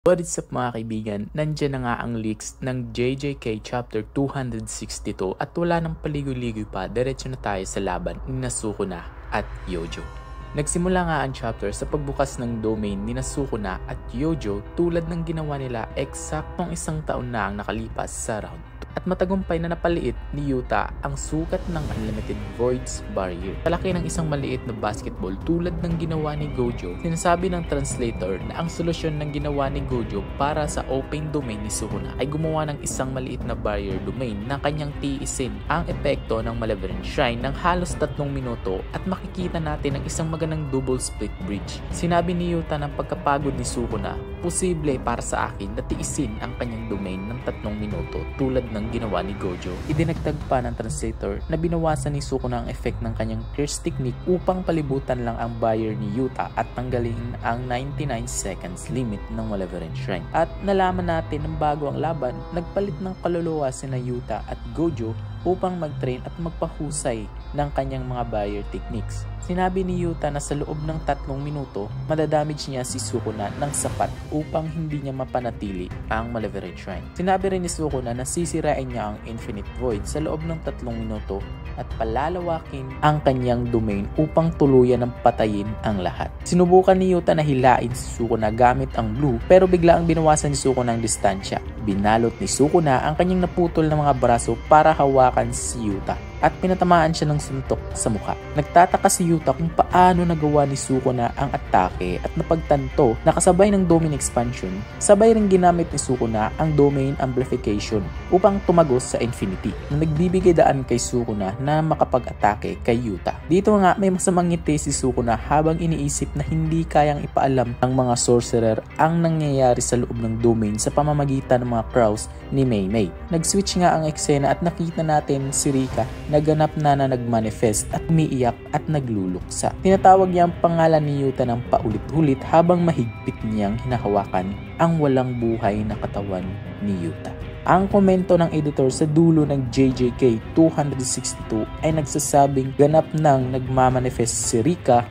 What is up mga kaibigan, nandyan na nga ang leaks ng JJK chapter 262 at wala nang paligoy-ligoy pa, diretso na tayo sa laban ni Sukuna at Yojo. Nagsimula nga ang chapter sa pagbukas ng domain ni Sukuna at Yojo tulad ng ginawa nila eksaktong isang taon na ang nakalipas sa round. At matagumpay na napaliit ni Yuta ang sukat ng Unlimited Voids Barrier. Kalaki ng isang maliit na basketball tulad ng ginawa ni Gojo. Sinasabi ng translator na ang solusyon ng ginawa ni Gojo para sa open domain ni Sukuna ay gumawa ng isang maliit na barrier domain na kanyang tiisin ang epekto ng Malevolent Shrine ng halos 3 minuto at makikita natin ang isang magandang double split bridge. Sinabi ni Yuta ng pagkapagod ni Sukuna, posible para sa akin na tiisin ang kanyang domain ng 3 minuto tulad ng ginawa ni Gojo. Idinagdag pa ng translator na binawasan ni Sukuna ang effect ng kanyang curse technique upang palibutan lang ang barrier ni Yuta at tanggalin ang 99 seconds limit ng Malevolent Shrine. At nalaman natin ng bago ang laban, nagpalit ng kaluluwa sina Yuta at Gojo upang mag-train at magpahusay ng kanyang mga barrier techniques. Sinabi ni Yuta na sa loob ng 3 minuto, madadamage niya si Sukuna ng sapat upang hindi niya mapanatili ang Malevolent Shrine. Sinabi rin ni Sukuna na sisirain niya ang Infinite Void sa loob ng 3 minuto at palalawakin ang kanyang domain upang tuluyan ng patayin ang lahat. Sinubukan ni Yuta na hilain si Sukuna gamit ang blue pero bigla ang binawasan ni Sukuna ang distansya. Binalot ni Sukuna ang kanyang naputol na mga braso para hawakan si Yuta at pinatamaan siya ng suntok sa mukha. Nagtataka si Yuta kung paano nagawa ni Sukuna ang atake at napagtanto na kasabay ng domain expansion, sabay ring ginamit ni Sukuna ang domain amplification upang tumagos sa infinity na nagbibigay daan kay Sukuna na makapag-atake kay Yuta. Dito nga may masamang ngiti si Sukuna habang iniisip na hindi kayang ipaalam ng mga sorcerer ang nangyayari sa loob ng domain sa pamamagitan ng mga crows ni Mei Mei. Nag-switch nga ang eksena at nakita natin si Rika na ganap na nagmanifest at umiiyak at nagluluksa. Tinatawag niya ang pangalan ni Yuta ng paulit-ulit habang mahigpit niyang hinahawakan ang walang buhay na katawan ni Yuta. Ang komento ng editor sa dulo ng JJK 262 ay nagsasabing ganap nang nagmamanifest si Rika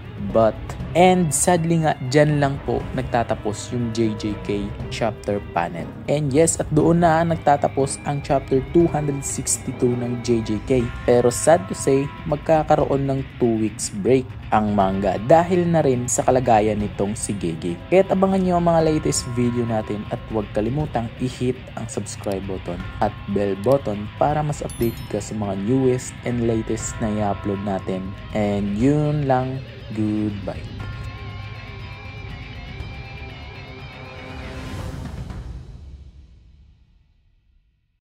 and sadly nga dyan lang po nagtatapos yung JJK chapter panel. And yes, at doon na nagtatapos ang chapter 262 ng JJK. Pero sad to say, magkakaroon ng 2 weeks break ang manga dahil na rin sa kalagayan nitong si Gege. Kaya't abangan nyo ang mga latest video natin at huwag kalimutang i-hit ang subscribe button at bell button para mas updated ka sa mga newest and latest na i-upload natin. And yun lang, goodbye.